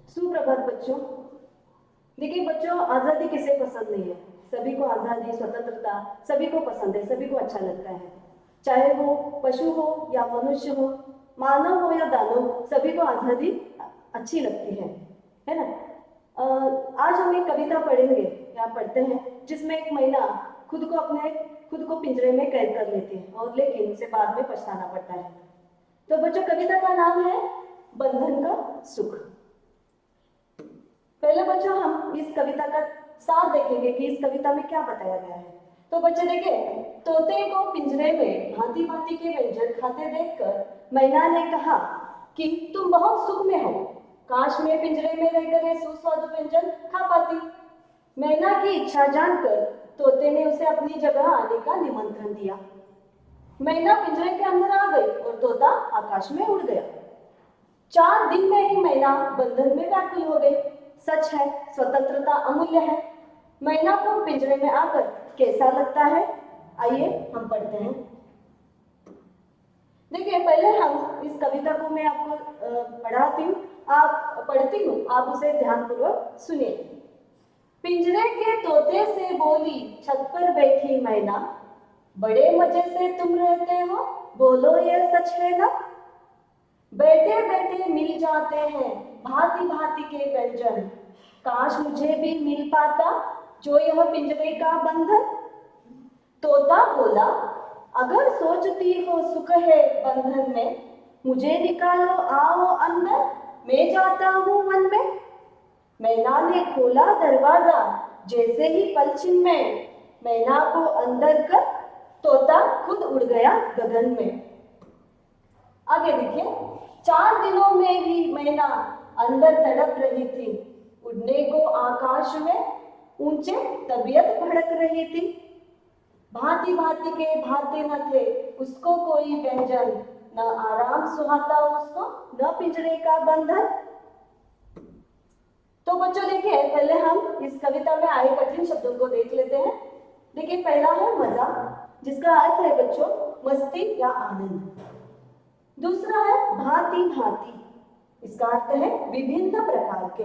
सुप्रभात बच्चों। देखिए बच्चों, आज़ादी किसे पसंद नहीं है। सभी को आज़ादी, स्वतंत्रता सभी को पसंद है, सभी को अच्छा लगता है। चाहे वो पशु हो या मनुष्य हो, मानव हो या दानव, सभी को आज़ादी अच्छी लगती है ना। आज हम एक कविता पढ़ेंगे या पढ़ते हैं जिसमें एक महिला खुद को पिंजरे में कैद कर लेती है और लेकिन उसे बाद में पछताना पड़ता है। तो बच्चों, कविता का नाम है बंधन का सुख। पहले बच्चों हम इस कविता का सार देखेंगे कि इस कविता में क्या बताया गया है। तो बच्चे देखिए, तोते को पिंजरे में भांति भांति के व्यंजन खाते देखकर मैना ने कहा कि तुम बहुत सुख में हो, काश मैं पिंजरे में रहकर ये सुस्वादु व्यंजन खा पाती। मैना की इच्छा जानकर तोते ने उसे अपनी जगह आने का निमंत्रण दिया। मैना पिंजरे के अंदर आ गई और तोता आकाश में उड़ गया। 4 दिन में ही मैना बंधन में व्याकुल हो गई। सच है, स्वतंत्रता अमूल्य है। मैना को पिंजरे में आकर कैसा लगता है, आइए हम पढ़ते हैं। देखिए, पहले हम इस कविता को मैं आपको पढ़ती हूँ, आप उसे ध्यानपूर्वक सुनिए। पिंजरे के तोते से बोली छत पर बैठी मैना, बड़े मजे से तुम रहते हो, बोलो ये सच है ना। बैठे बैठे मिल जाते हैं भांति भांति के व्यंजन, काश मुझे भी मिल पाता जो यह पिंजरे का बंधन। तोता बोला, अगर सोचती हो सुख है बंधन में, मुझे निकालो आओ अंदर, मैं जाता हूँ वन में। मैना ने खोला दरवाजा, जैसे ही पलछिन में मैना को अंदर कर तोता खुद उड़ गया गगन में। आगे देखिए, 4 दिनों में भी मैना अंदर तड़प रही थी, उड़ने को आकाश में ऊंचे तबीयत भड़क रही थी। भांति भांति के भाते न थे उसको कोई व्यंजन, न आराम सुहाता उसको न पिंजरे का बंधन। तो बच्चों देखिए, पहले हम इस कविता में आए कठिन शब्दों को देख लेते हैं। देखिए, पहला है मजा, जिसका अर्थ है बच्चों मस्ती या आनंद। दूसरा है भांति भांति, इसका अर्थ है विभिन्न प्रकार के।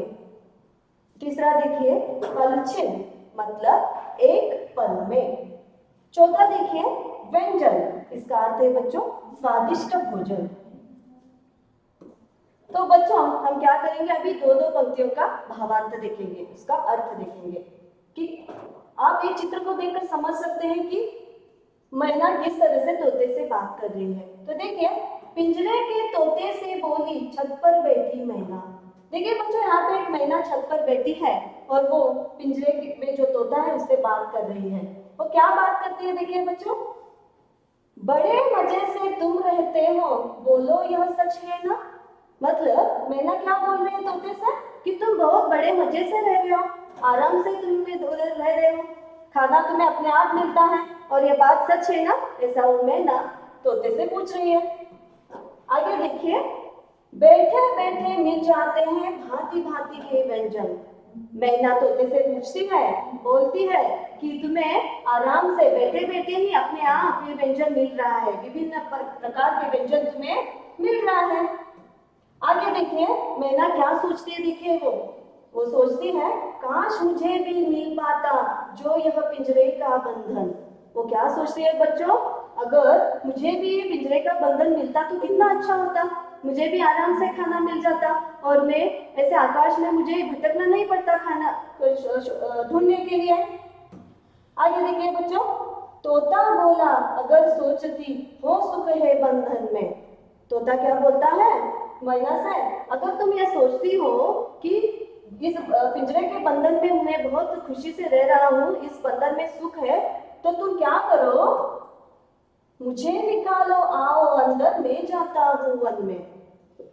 तीसरा देखिए पलछिन, मतलब एक पल में। चौथा देखिए व्यंजन, इसका अर्थ है बच्चों स्वादिष्ट भोजन। तो बच्चों हम क्या करेंगे, अभी दो दो पंक्तियों का भावार्थ देखेंगे, उसका अर्थ देखेंगे कि आप ये चित्र को देखकर समझ सकते हैं कि मैना किस तरह से तोते से बात कर रही है। तो देखिए, पिंजरे के तोते से बोली छत पर बैठी मैना। देखिए बच्चों, यहाँ पे एक मैना छत पर बैठी है और वो पिंजरे में जो तोता है उससे बात कर रही है। वो क्या बात करती है, देखिए बच्चों, बड़े मजे से तुम रहते हो, बोलो यह सच है ना। मतलब मैना क्या बोल रही है तोते से कि तुम बहुत बड़े मजे से रह रहे हो, आराम से तुम रह रहे हो, खाना तुम्हें अपने आप मिलता है, और ये बात सच है ना। ऐसा वो मैना तोते से पूछ रही है। आगे देखिए, बैठे बैठे मिल जाते हैं भांति भांति के व्यंजन। मैना तोते से पूछती है, बोलती है कि तुम्हें आराम से बैठे बैठे ही अपने आप ये व्यंजन मिल रहा है, विभिन्न प्रकार के व्यंजन तुम्हें मिल रहा है। आगे देखिए मैना क्या सोचती है, देखिए वो सोचती है, काश मुझे भी मिल पाता जो यह पिंजरे का बंधन। वो क्या सोचती है बच्चों, अगर मुझे भी ये पिंजरे का बंधन मिलता तो कितना अच्छा होता, मुझे भी आराम से खाना मिल जाता और मैं ऐसे आकाश में मुझे भटकना नहीं पड़ता खाना ढूंढने के लिए। आगे देखिए बच्चों, तोता बोला, अगर सोचती हो सुख है बंधन में। तोता क्या बोलता है मैना से, अगर तुम ये सोचती हो कि इस पिंजरे के बंधन में मैं बहुत खुशी से रह रहा हूँ, इस बंधन में सुख है, तो तुम क्या करो, मुझे निकालो आओ अंदर, मैं जाता हूँ वन में।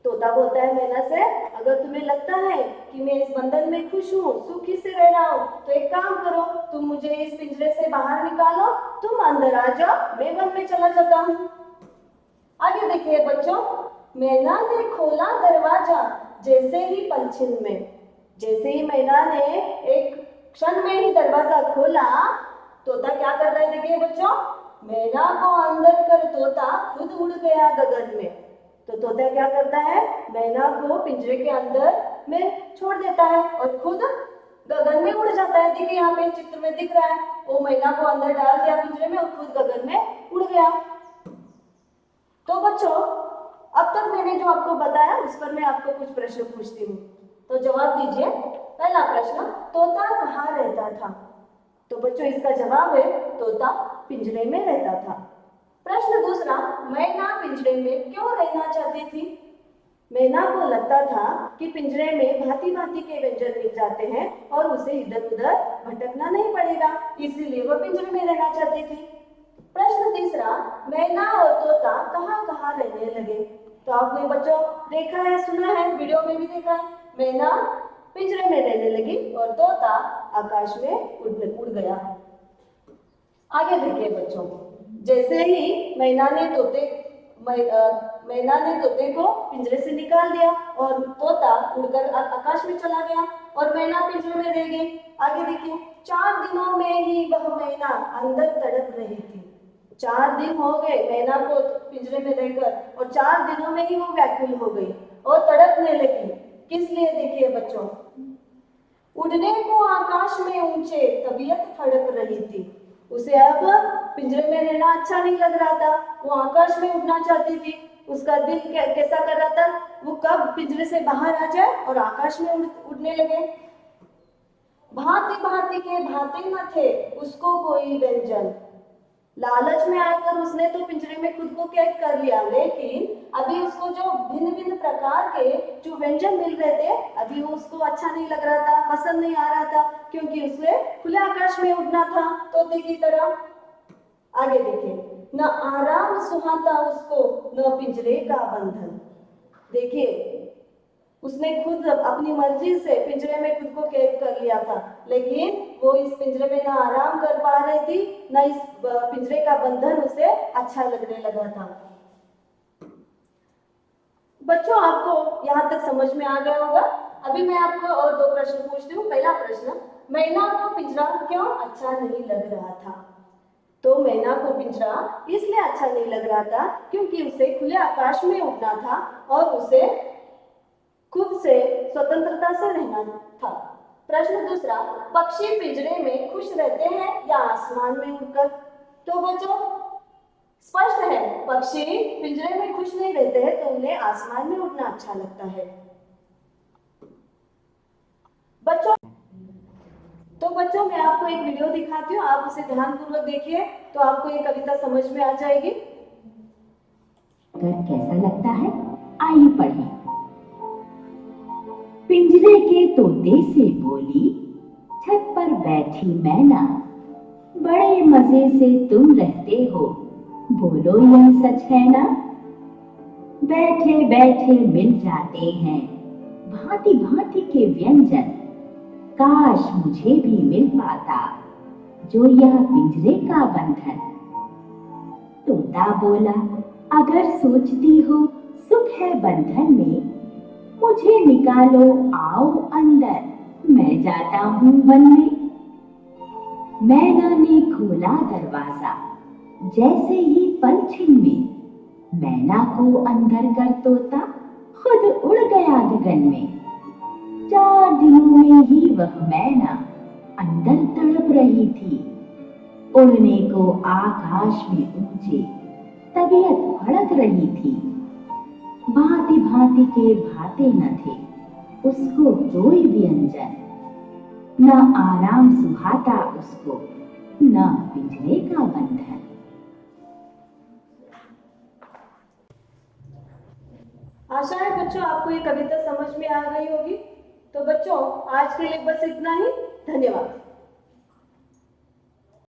तोता बोलता है मैना से, अगर तुम्हें लगता है कि मैं इस बंधन में खुश हूँ, सुखी से रह रहा हूँ, तो एक काम करो, तुम मुझे इस पिंजरे से बाहर निकालो, तुम अंदर आ जाओ, मैं वन में चला जाता हूँ। आगे देखिए बच्चों, मैना ने खोला दरवाजा, जैसे ही पलछिन में। जैसे ही मैना ने एक क्षण में ही दरवाजा खोला, तोता क्या कर रहा है, देखिए बच्चों, मैना को अंदर कर तोता खुद उड़ गया गगन में। तो तोता क्या करता है, मैना को पिंजरे के अंदर में छोड़ देता है और खुद गगन में उड़ जाता है। देखिए यहाँ पे चित्र में दिख रहा है, वो मैना को अंदर डाल दिया पिंजरे में और खुद गगन में उड़ गया। तो बच्चों अब तक मैंने जो आपको बताया उस पर मैं आपको कुछ प्रश्न पूछती हूँ, तो जवाब दीजिए। पहला प्रश्न, तोता कहाँ रहता था? तो बच्चों इसका जवाब है तोता पिंजरे में रहता था। प्रश्न दूसरा, मैना पिंजरे में क्यों रहना चाहती थी? मैना को लगता था कि पिंजरे में भांति भांति के व्यंजन मिल जाते हैं और उसे इधर उधर भटकना नहीं पड़ेगा, इसीलिए वह पिंजरे में रहना चाहती थी। प्रश्न तीसरा, मैना और तोता कहाँ कहाँ रहने लगे? तो आपने बच्चों देखा है, सुना है, वीडियो में भी देखा है, मैना पिंजरे में रहने लगी और तोता आकाश में उड़ गया। आगे देखिए बच्चों, जैसे ही मैना ने तोते को पिंजरे से निकाल दिया और तोता उड़कर आकाश में चला गया और मैना पिंजरे में रह गई। आगे देखिए, 4 दिनों में ही वह मैना अंदर तड़प रही थी। 4 दिन हो गए मैना को पिंजरे में रहकर और 4 दिनों में ही वो व्याकुल हो गई और तड़पने लगी। किस लिए? देखिए बच्चों, उड़ने को आकाश में ऊंचे तबीयत फड़क रही थी। उसे अब पिंजरे में रहना अच्छा नहीं लग रहा था, वो आकाश में उड़ना चाहती थी। उसका दिल कैसा कर रहा था, वो कब पिंजरे से बाहर आ जाए और आकाश में उड़ने लगे। भांति भांति के भाते न थे उसको कोई व्यंजन। लालच में आकर उसने तो पिंजरे में खुद को कैद कर लिया, लेकिन अभी उसको जो भिन्न भिन्न प्रकार के जो व्यंजन मिल रहे थे, अभी वो उसको अच्छा नहीं लग रहा था, पसंद नहीं आ रहा था, क्योंकि उसे खुले आकाश में उड़ना था तोते की तरह। आगे देखिए, न आराम सुहाता उसको न पिंजरे का बंधन। देखिए उसने खुद अपनी मर्जी से पिंजरे में खुद को कैद कर लिया था, लेकिन वो इस पिंजरे में ना आराम कर पा रही थी, ना इस पिंजरे का बंधन उसे अच्छा लगने लगा था। बच्चों आपको यहाँ तक समझ में आ गया होगा। अभी मैं आपको और 2 प्रश्न पूछती हूँ। पहला प्रश्न, मैना को पिंजरा क्यों अच्छा नहीं लग रहा था? तो मैना को पिंजरा इसलिए अच्छा नहीं लग रहा था क्योंकि उसे खुले आकाश में उड़ना था और उसे खुद से स्वतंत्रता से रहना था। प्रश्न दूसरा, पक्षी पिंजरे में खुश रहते हैं या आसमान में उड़कर? तो बच्चों स्पष्ट है, पक्षी पिंजरे में खुश नहीं रहते हैं, तो उन्हें आसमान में उड़ना अच्छा लगता है। बच्चों मैं आपको एक वीडियो दिखाती हूँ, आप उसे ध्यानपूर्वक देखिए तो आपको ये कविता समझ में आ जाएगी। कैसा लगता है, आइए पढ़ें। पिंजरे के तोते से बोली, छत पर बैठी मैना, बड़े मजे से तुम रहते हो, बोलो यह सच है ना? बैठे बैठे मिल जाते हैं भांति भांति के व्यंजन, काश मुझे भी मिल पाता जो यह पिंजरे का बंधन। तोता बोला, अगर सोचती हो सुख है बंधन में, मुझे निकालो आओ अंदर, मैं जाता हूँ वन में। मैना ने खोला दरवाजा, जैसे ही पल छिन में, मैना को अंदर कर तोता खुद उड़ गया गगन में। 4 दिनों में ही वह मैना अंदर तड़प रही थी, उड़ने को आकाश में ऊंचे तबीयत फड़क रही थी। भांति भांति के भाते न थे उसको कोई व्यंजन, न आराम सुहाता उसको न पिंजरे का बंधन। आशा है बच्चों आपको ये कविता समझ में आ गई होगी। तो बच्चों आज के लिए बस इतना ही। धन्यवाद।